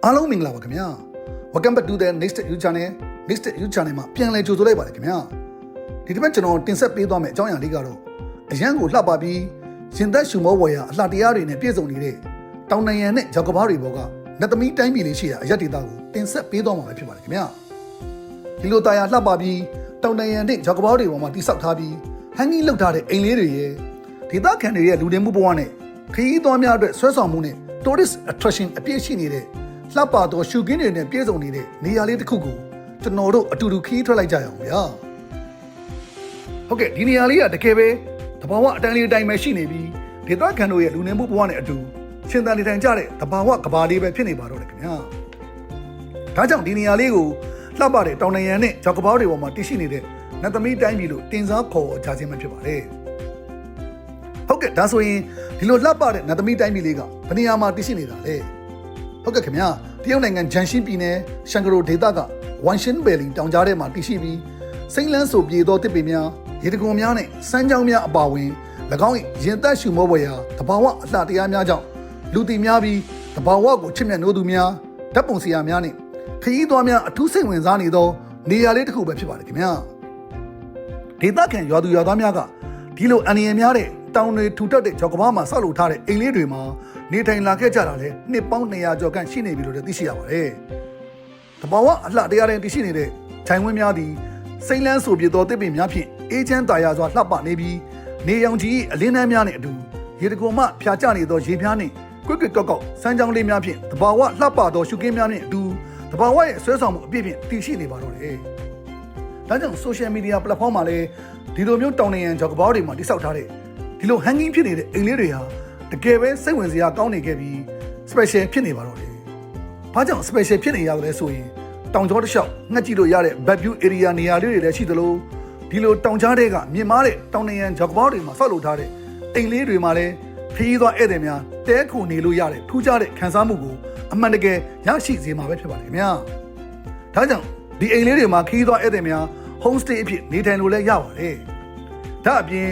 အားလုံးမင်္ဂလာပါခင်ဗျာ Welcome back to the next YouTube channel မှာပြန်လည်ကြိုဆိုလိုက်ပါတယ်ခင်ဗျာဒီတစ်ပတ်ကျွန်တော်တင်ဆက်ပေးသွားမယ့်အကြောင်းအရာလေးကတော့အရန်ကိုလှပပြီးရှင်သက်ရှုမောဝယ်ရာအလှတရားတွေနဲ့ပြည့်စုံနေတဲ့တောင်နိုင်ငံနဲ့ကြောက်ကဘာတွေဘောကလက်သမီးတိုင်းပြည်လေးရှိတာအရက်ဒေတာကိုတင်ဆက်ပေးသွားမှာပဲဖြစ်ပါတယ်ခင်ဗျာဒီလိုတာယာလှပပြီးတောင်နိုင်ငံနဲ့ကြောက်ကဘာတွေဘောမှာတိဆောက်ထားပြီးဟန်ကြီးလောက်ထားတဲ့အိမ်လေးတွေရဲ့ဒေသခံတွေရဲ့လူနေမှုဘဝနဲ့ခရီးသွားများအတွက်ဆွဲဆောင်မှုနဲ့ tourist attraction အပြည့်ရှိနေတဲ့လှပသောရှုခင်းတွေနဲ့ပြည့်စုံနေတဲ့နေရာလေးတစ်ခုကိုကျွန်တော်တို့အတူတူခီးထွက်လိုက်ကြရအောင်ဗျာဟုတ်ကဲ့ဒီနေရာလေးကတကယ်ပဲတဘာဝအတန်းလေးအတိုင်းပဲရှိနေပြီးဒေသခံတို့ရဲ့လူနေမှုဘဝနဲ့အတူရှင်သန်နေထိုင်ကြတဲ့တဘာဝကဘာလေးပဲဖြစ်နေပါတော့တယ်ခင်ဗျာဒါကြောင့်ဒီနေရာလေးကိုလှပတဲ့တောင်နိုင်ငံနဲ့ကြောက်ကဘာတွေပေါ်မှာတည်ရှိနေတဲ့နတ်သမီးတိုင်းပြည်လို့တင်စားခေါ်ကြခြင်းပဲဖြစ်ပါတယ်ဟုတ်ကဲ့ဒါဆိုရင်ဒီလိုလှပတဲ့နတ်သမီးတိုင်းပြည်လေးကဘယ်နေရာမှာတည်ရှိနေတာလဲဟုတ်ကဲ့ခင်ဗျာတရုတ်နိုင်ငံဂျန်ရှီပြည်နယ်ရှန်ဂရိုဒေသကဝမ်ရှင်ဘယ်လီတောင်ကြားထဲမှာတည်ရှိပြီးစိမ့်လန်းဆိုပြေသောတစ်ပင်များရေတံခွန်များနဲ့စမ်းကြောင်းများအပါအဝင်၎င်း၏ရင်သက်ရှုမောဝယ်ရာတဘာဝအလှတရားများကြောင့်လူသိများပြီးတဘာဝကိုချစ်မြတ်နိုးသူများဓာတ်ပုံဆရာများနဲ့ခရီးသွားများအထူးစိတ်ဝင်စားနေသောနေရာလေးတစ်ခုပဲဖြစ်ပါတယ်ခင်ဗျာဒေသခံရွာသူရွာသားများကဒီလိုအန္တရာယ်များတဲ့တောင်တွေထူထပ်တဲ့ကြောက်ကဘာမှာဆောက်လုပ်ထားတဲ့အိမ်လေးတွေမှာနေထိုင်လာခဲ့ကြတာလဲနှစ်ပေါင်း200ကျော်ခန့်ရှိနေပြီလို့သိရှိရပါတယ်။တဘာဝအလှတရားတဲ့တရှိနေတဲ့ခြိုင်ဝင်းများသည်စိမ့်လန်းဆိုပြသောတစ်ပင်များဖြင့်အေးချမ်းသာယာစွာလှပနေပြီးနေရောင်ကြီးအလင်းနှမ်းများနှင့်အတူရေတံခွန်မှဖြာကျနေသောရေပြားနှင့်ကွက်ကွက်ကောက်ကောက်စမ်းကြောင်းလေးများဖြင့်တဘာဝလှပသောရှုခင်းများနှင့်အတူတဘာဝရဲ့ဆွဲဆောင်မှုအပြည့်ဖြင့်တည်ရှိနေပါတော့တယ်။ဒါကြောင့် social media platform မှာလည်းဒီလိုမျိုးတောင်နိုင်ငံကြောက်ကဘာတွေမှာတိစောက်ထားတဲ့ဒီလို hanging ဖြစ်နေတဲ့အိမ်လေးတွေဟာတကယ်ပဲစိတ်ဝင်စရာကောင်းနေခဲ့ပြီး special ဖြစ်နေပါတော့တယ်။ဘာကြောင့် special ဖြစ်နေရသလဲဆိုရင်တောင်ကျောတစ်လျှောက်ငှက်ကြည့်လို့ရတဲ့ back view area နေရာလေးတွေလည်းရှိသလိုဒီလိုတောင်ကြားတွေကမြင်မားတဲ့တောင်နိုင်ငံကြောက်ကဘာတွေမှာဆောက်လုပ်ထားတဲ့အိမ်လေးတွေမှာလည်းခရီးသွားဧည့်သည်များတဲခုနေလို့ရတဲ့ထူးခြားတဲ့ခန်းစားမှုကိုအမှန်တကယ်ရရှိစေမှာပဲဖြစ်ပါတယ်ခင်ဗျာ။ဒါကြောင့်ဒီအိမ်လေးတွေမှာခရီးသွားဧည့်သည်များ home stay အဖြစ်နေထိုင်လို့လည်းရပါတယ်။ဒါအပြင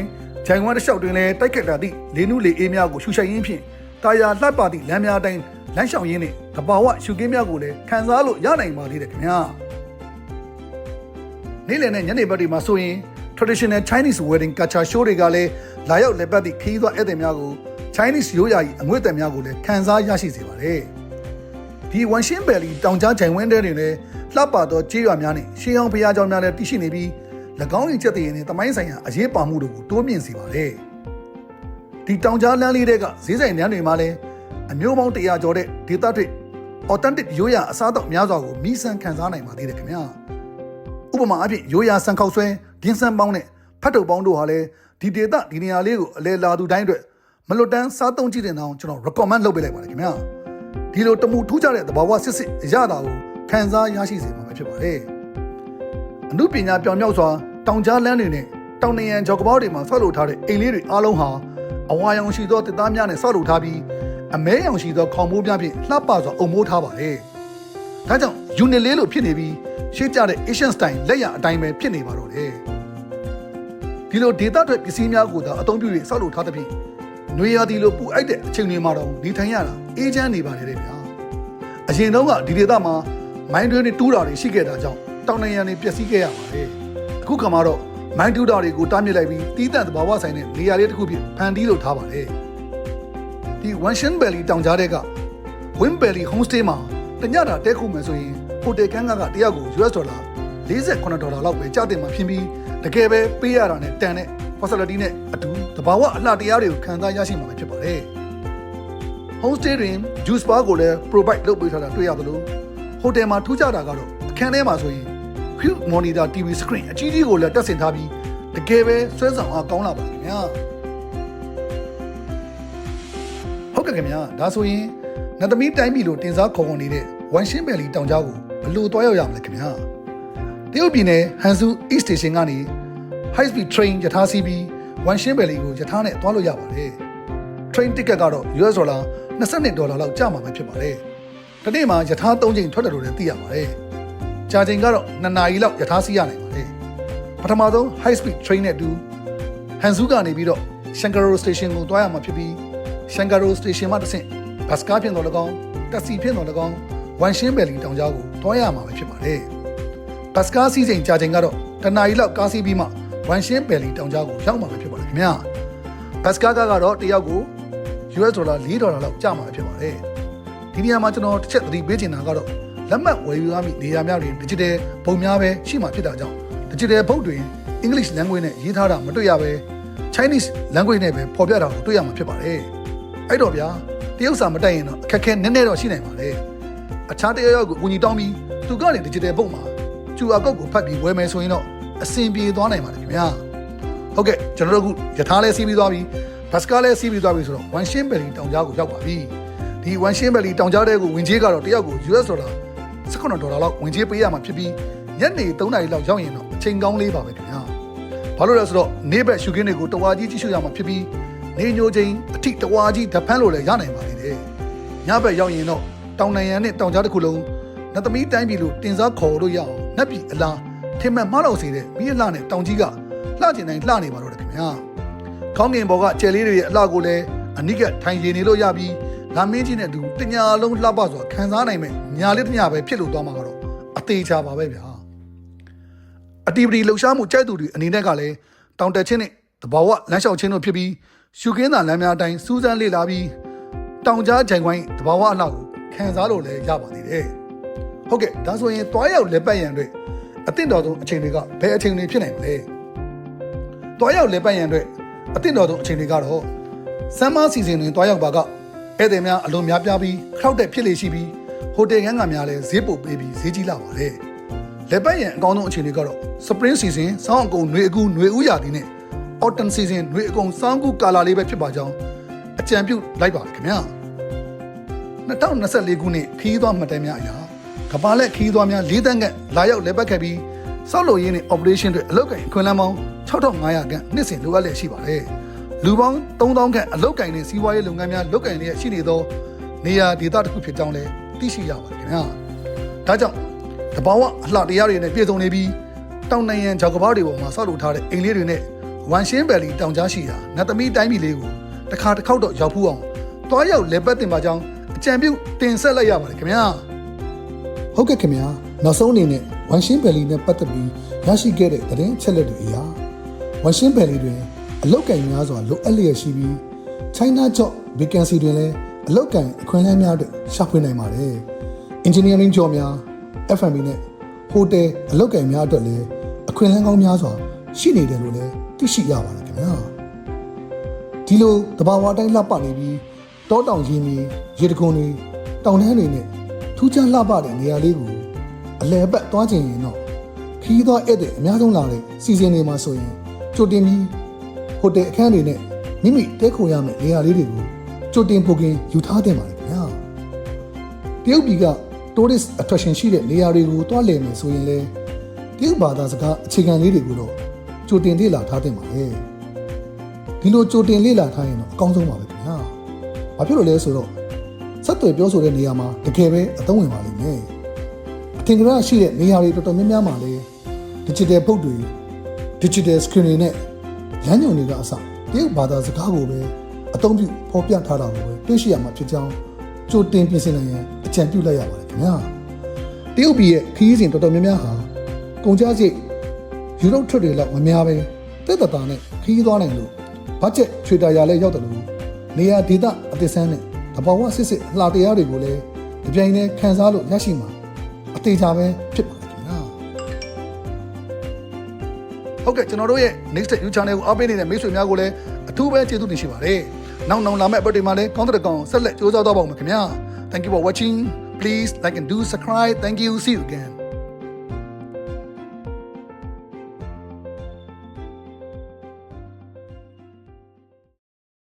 ်ဂျိုင်ဝမ်တစ်လျှောက်တွင်လည်းတိုက်ခတ်တာသည့်လေနုလေအေးများကိုရှူရှိုက်ရင်းဖြင့်တာယာလှပသည့်လမ်းများတိုင်းလမ်းလျှောက်ရင်းနဲ့တဘာဝရှုခင်းများကိုလည်းခံစားလို့ရနိုင်ပါသေးတယ်ခင်ဗျာနေ့လည်နဲ့ညနေဘက်တွေမှာဆိုရင် traditional Chinese wedding culture show တွေကလည်းလာရောက်လည်ပတ်သည့်ခရီးသွားဧည့်သည်များကို Chinese ရိုးရာကြီးအငွေ့အသက်များကိုလည်းခံစားရရှိစေပါတယ်ဒီဝမ်ရှင်းဘယ်လီတောင်ကြားဂျိုင်ဝမ်တဲတွင်လည်းလှပသောကြေးရွာများနဲ့ရှေးဟောင်းဘုရားကျောင်းများလည်းတည်ရှိနေပြီး၎င်း၏ချက်တည်ရင်နဲ့တမိုင်းဆိုင်ရာအရေးပါမှုတို့ကိုတိုးမြင့်စေပါတယ်ဒီတောင်ကြားလမ်းလေးတွေကဈေးဆိုင်လမ်းတွေမှာလည်းအမျိုးပေါင်း100ကျော်တဲ့ဒေသတွေ authentic ရိုးရာအစားအသောက်များစွာကိုမိဆန်းခံစားနိုင်ပါသေးတယ်ခင်ဗျာဥပမာအဖြစ်ရိုးရာဆန်ခောက်ဆွဲဒင်းဆန်ပေါင်းနဲ့ဖတ်တုပ်ပေါင်းတို့ဟာလည်းဒီဒေသဒီနေရာလေးကိုအလဲလာသူတိုင်းအတွက်မလွတ်တမ်းစားသုံးကြည့်တဲ့အောင်ကျွန်တော် recommend လုပ်ပေးလိုက်ပါတယ်ခင်ဗျာဒီလိုတမှုထူးခြားတဲ့သဘာဝစစ်စစ်အရသာကိုခံစားရရှိစေမှာဖြစ်ပါတယ်အမှုပညာပြောင်မြောက်စွာတောင်ကြားလမ်းတွေနဲ့တောင်နိုင်ငံကြောက်ကဘာတွေမှာဆောက်လုပ်ထားတဲ့အိမ်လေးတွေအားလုံးဟာအဝါရောင်ရှိသောတစ်သားများနဲ့ဆောက်လုပ်ထားပြီးအမဲရောင်ရှိသောခေါင်မိုးများဖြင့်လှပစွာအုံမိုးထားပါတယ်။ဒါကြောင့်ယူနစ်လေးလိုဖြစ်နေပြီးရှေ့ကျတဲ့ Asian style လက်ရအတိုင်းပဲဖြစ်နေပါတော့တယ်။ဒီလိုဒေသအတွက်ပစ္စည်းများကိုသာအသုံးပြု၍ဆောက်လုပ်ထားသဖြင့်နွေရာသီလိုပူအိုက်တဲ့အချိန်တွေမှာတော့နေထိုင်ရတာအေးချမ်းနေပါတယ်ဗျာ။အရင်တုန်းကဒီဒေသမှာမိုင်းတွင်းတွေတူးတာတွေရှိခဲ့တာကြောင့်တောင်နိုင်ငံတွေပျက်စီးခဲ့ရပါတယ်။အခုခါမှာတော့မိုင်းတူတာတွေကိုတားမြစ်လိုက်ပြီးတီးတန့်သဘာဝဆိုင်တဲ့နေရာလေးတစ်ခုဖြစ်ဖန်တီးလို့ထားပါတယ်ဒီဝမ်ရှင်းဘယ်လီတောင်ကြားတဲ့ကဝင်းဘယ်လီ home stay မှာတညတာတဲခုမယ်ဆိုရင်ဟိုတယ်ခန်းကတယောက်ကို US ဒေါ်လာ$48လောက်ပဲကျတင်မှာဖြစ်ပြီးတကယ်ပဲပေးရတာနဲ့တန်တဲ့ facility နဲ့အတူတဘာဝအလှတရားတွေကိုခံစားရရှိမှာဖြစ်ပါတယ် home stay တွင် juice bar ကိုလည်း provide လုပ်ပေးထားတာတွေ့ရသလိုဟိုတယ်မှာထူးခြားတာကတော့အခန်းထဲမှာဆိုရင်huge monitor TV screen အကြီးကြီးကိုလည်းတက်ဆင်ထားပြီးတကယ်ပဲဆွဲဆောင်အားကောင်းလာပါခင်ဗျာဟုတ်ကဲ့ခင်ဗျာဒါဆိုရင်နတ်သမီးတိုင်းပြည်လိုတင်စားခေါ်ဝေါ်နေတဲ့ဝမ်ရှင်းဘယ်လီတောင်ကြားကိုဘယ်လိုသွားရောက်ရမလဲခင်ဗျာတရုတ်ပြည်နယ်ဟန်ဆူ East Station ကနေ high speed train ရထားစီးပြီးဝမ်ရှင်းဘယ်လီကိုရထားနဲ့သွားလို့ရပါတယ် train ticket ကတော့ US ဒေါ်လာ$22လောက်ကျမှာပဲဖြစ်ပါတယ်ဒီနေ့မှာရထား3ချိန်ထွက်တယ်လို့လည်းသိရပါတယ်ကြာချိန်ကတော့2နာရီလောက်ရထားစီးရနိုင်ပါတယ်ပထမဆုံး high speed train နဲ့အတူဟန်ဆူကနေပြီးတော့ရှန်ကာရို station ကိုသွားရမှာဖြစ်ပြီးရှန်ကာရို station မှာတစ်ဆင့်ဘတ်ကားဖြင့်တော့၎င်းတက်စီဖြင့်တော့၎င်း ဝန်ရှင်းဘယ်လီတောင်ကြားကိုတွားရမှာပဲဖြစ်ပါတယ်ဘတ်စကားစီးချိန်ကြာချိန်ကတော့တနာရီလောက်ကားစီးပြီးမှဝန်ရှင်းဘယ်လီတောင်ကြားကိုရောက်မှာပဲဖြစ်ပါတယ်ခင်ဗျာဘတ်စကားကတော့တယောက်ကို US ဒေါ်လာ$4လောက်ကျမှာဖြစ်ပါတယ်ဒီနေရာမှာကျွန်တော်တစ်ချက်သတိပေးချင်တာကတော့လက်မှတ်ဝယ်ယူရမည့်နေရာများတွင် digital ပုံများပဲရှိမှဖြစ်တာကြောင့် digital ဘုတ်တွင် English language နဲ့ရေးထားတာမတွေ့ရပဲ Chinese language နဲ့ပဲဖော်ပြတာကိုတွေ့ရမှာဖြစ်ပါတယ်အဲ့တော့ဗျာတရုတ်စာမတက်ရင်တော့အခက်ခဲနည်းနည်းတော့ရှိနိုင်ပါလေအခြားတယောက်ကိုအကူအညီတောင်းပြီးသူကနေ digital ဘုတ်မှာ QR code ကိုဖတ်ပြီးဝယ်မယ်ဆိုရင်တော့အဆင်ပြေသွားနိုင်ပါတယ်ခင်ဗျာဟုတ်ကဲ့ကျွန်တော်တို့အခုယထာလဲစီးပြီးသွားပြီဘတ်စကားလဲစီးပြီးသွားပြီဆိုတော့ဝန်ရှင်းဘယ်လီတောင်ကြားကိုရောက်ပါပြီဒီဝန်ရှင်းဘယ်လီတောင်ကြားတဲ့ကိုဝင်ကြီးကတော့တယောက်ကို US ဒေါ်လာ$19လောက်ဝင်ကြီးပေးရမှာဖြစ်ပြီးညနေ3နာရီလောက်ရောက်ရင်တော့အချိန်ကောင်းလေးပါပဲခင်ဗျာဘာလို့လဲဆိုတော့နေ့ဘက်ရှုခင်းတွေကိုတဝါကြီးကြည့်ရှုရမှာဖြစ်ပြီးနေညိုချိန်အထိတဝါကြီးဓဖန်းလို့လည်းရနိုင်ပါသေးတယ်ညဘက်ရောက်ရင်တော့တောင်နံရံနဲ့တောင်ကြားတစ်ခုလုံးနတ်သမီးတိုင်းပြည်လို့တင်စားခေါ်လို့ရအောင်နတ်ပြည်အလားထင်မှန်မှားတော့စေတဲ့မိအလှနဲ့တောင်ကြီးကလှကျင်တိုင်းလှနေပါတော့တယ်ခင်ဗျာခေါင်းငင်ဘော်ကကျယ်လေးတွေရဲ့အလှကိုလည်းအနိကထိုင်ရည်နေလို့ရပြီးလာမင်းကြီးနဲ့အတူတညာလုံးလှပစွာခံစားနိုင်မဲ့ညာလေးတညာပဲဖြစ်လို့သွားမှာကတော့အသေးချာပါပဲဗျာအတီပတီလှူရှားမှုကြိုက်သူတွေအနေနဲ့ကလည်းတောင်တက်ချင်းနဲ့တဘာဝလမ်းလျှောက်ချင်းတို့ဖြစ်ပြီးရှုခင်းသာလမ်းများအတိုင်းစူးစမ်းလေ့လာပြီးတောင်ကြားဂျိုင်ခွိုင်းတဘာဝအလှကိုခံစားလို့လည်းရပါသေးတယ်ဟုတ်ကဲ့ဒါဆိုရင်တွားရောက်လက်ပတ်ရန်အတွက်အသင့်တော်ဆုံးအချိန်တွေကဘယ်အချိန်တွေဖြစ်နိုင်မလဲတွားရောက်လက်ပတ်ရန်အတွက်အသင့်တော်ဆုံးအချိန်တွေကတော့ဆမ်မာစီဇန်တွင်တွားရောက်ပါကဧည့်သည်များအလွန်များပြားပြီးခောက်တဲ့ဖြစ်လေရှိပြီးဟိုတယ်ငန်းကများလည်းဈေးပုတ်ပေးပြီးဈေးကြီးလာပါတယ်လက်ပတ်ရန်အကောင်းဆုံးအချိန်တွေကတော့ Spring Season ဆောင်းအကုန်ຫນွေအကူຫນွေဥရာသီနဲ့ Autumn Season ຫນွေအကုန်ဆောင်းကူကာလာလေးပဲဖြစ်ပါကြောင်းအကြံပြုလိုက်ပါခင်ဗျာ2024ခုနှစ်ခီးသွွားမှတ်တမ်းများအရာကမ္ဘာလက်ခီးသွွားများ၄တန်းခန့်လာရောက်လက်ပတ်ခဲ့ပြီးစောက်လို့ရင်းနဲ့ operation တွေအလုပ်ကိုင်အခွင့်အလမ်းပေါင်း6500ခန့်နှစ်စဉ်လိုအပ်လျက်ရှိပါတယ်လူပေါင်း3000ခန့်အလုပ်ကိုင်နဲ့စီးပွားရေးလုပ်ငန်းများလုပ်ကိုင်လျက်ရှိနေသောနေရာဒေသတစ်ခုဖြစ်ကြောင်းလည်းသိရှိရပါတယ်ခင်ဗျာဒါကြောင့်တဘာဝအလှတရားတွေနဲ့ပြည့်စုံနေပြီးတောင်နံရံကြောက်ကဘာတွေပေါ်မှာဆောက်လုပ်ထားတဲ့အိမ်လေးတွေနဲ့ဝန်ရှင်းဘယ်လီတောင်ကြားရှိရာနတ်သမီးတိုင်းပြည်လေးကိုတစ်ခါတစ်ခေါက်တော့ရောက်ဖူးအောင်တွားရောက်လက်ပတ်တင်ပါကြောင်းအကြံပြုတင်ဆက်လိုက်ရပါတယ်ခင်ဗျာဟုတ်ကဲ့ခင်ဗျာနောက်ဆုံးအနေနဲ့ဝန်ရှင်းဘယ်လီနဲ့ပတ်သက်ပြီးရရှိခဲ့တဲ့သတင်းအချက်အလက်တွေအရာဝန်ရှင်းဘယ်လီတွင်အလုတ်ကန်များစွာလိုအပ်လျက်ရှိပြီး China Job Vacancy တွင်လည်းအလုတ်ကန်အခွင့်အလမ်းများအတွက်ရှာဖွေနိုင်ပါတယ် Engineering Job များ F&B နဲ့ Hotel အလုတ်ကန်များအတွက်လည်းအခွင့်အလမ်းကောင်းများစွာရှိနေတယ်လို့လည်းသိရှိရပါတယ်ခင်ဗျာဒီလိုတဘာဝတိုင်းလှပနေပြီးတောတောင်ရင်းကြီးရေတခွန်တွေတောင်တန်းတွေနဲ့ထူးခြားလှပတဲ့နေရာလေးကိုအလဲအပတ်သွားချင်ရင်တော့ခီးသွားဧည့်သည်အများဆုံးလာတဲ့စီစဉ်တွေမှာဆိုရင်ကြိုတင်ပြီးဟိုတယ်အခန်းတွေနဲ့မိမိတဲခိုရမယ့်နေရာလေးတွေကိုကြိုတင်ပို့ကင်ယူထားသင့်ပါတယ်ခင်ဗျာတရုတ်ပြည်က tourist attraction ရှိတဲ့နေရာတွေကိုတွားလည်မယ်ဆိုရင်လည်းတရုတ်ဘာသာစကားအခြေခံလေးတွေကိုတော့ကြိုတင်လေ့လာထားသင့်ပါတယ်ဒီလိုကြိုတင်လေ့လာထားရင်တော့အကောင်းဆုံးပါပဲခင်ဗျာဘာဖြစ်လို့လဲဆိုတော့ဆက်သွယ်ပြောဆိုတဲ့နေရာမှာတကယ်ပဲအသုံးဝင်ပါလိမ့်မယ်အထင်ကရရှိတဲ့နေရာတွေတော်တော်များများမှာလည်း digital ဘုတ်တွေ digital screen တွေနဲ့လမ်းညွှန်တွေကအစတရုတ်ဘာသာစကားကိုပဲအသုံးပြုဖော်ပြထားတာကိုပဲတွေ့ရှိရမှာဖြစ်ကြောင်းကြိုတင်ပြင်ဆင်နိုင်ရန်အကြံပြုလိုက်ရပါတယ်ခင်ဗျာတရုတ်ပြည်ရဲ့ခရီးစဉ်တော်တော်များများဟာကုန်ကျစရိတ်ယူရိုထရစ်တွေလောက်မများပဲတက်တတာနဲ့ခရီးသွားနိုင်လို့ဘတ်ဂျက်ချွေတာရလဲရောက်တယ်လို့နေရာဒေသအသစ်ဆန်းနဲ့တဘာဝစစ်စစ်လှတရားတွေကိုလည်းဒီပြိုင်နဲ့ခန်းစားလို့ရရှိမှာအသေးချာပဲဖြစ်ပါတယ်ခင်ဗျာဟုတ်ကဲ့ကျွန်တော်တို့ရဲ့ next you channel ကိုအားပေးနေတဲ့မိတ်ဆွေများကိုလည်းအထူးပဲကျေးဇူးတင်ရှိပါတယ်နောက်လာမယ့်အပတ်တွေမှာလည်းကောင်းတဲ့ကောင်ဆက်လက်ကြိုးစားသွားပါဦးမယ်ခင်ဗျာ Thank you for watching please like and do subscribe thank you see you again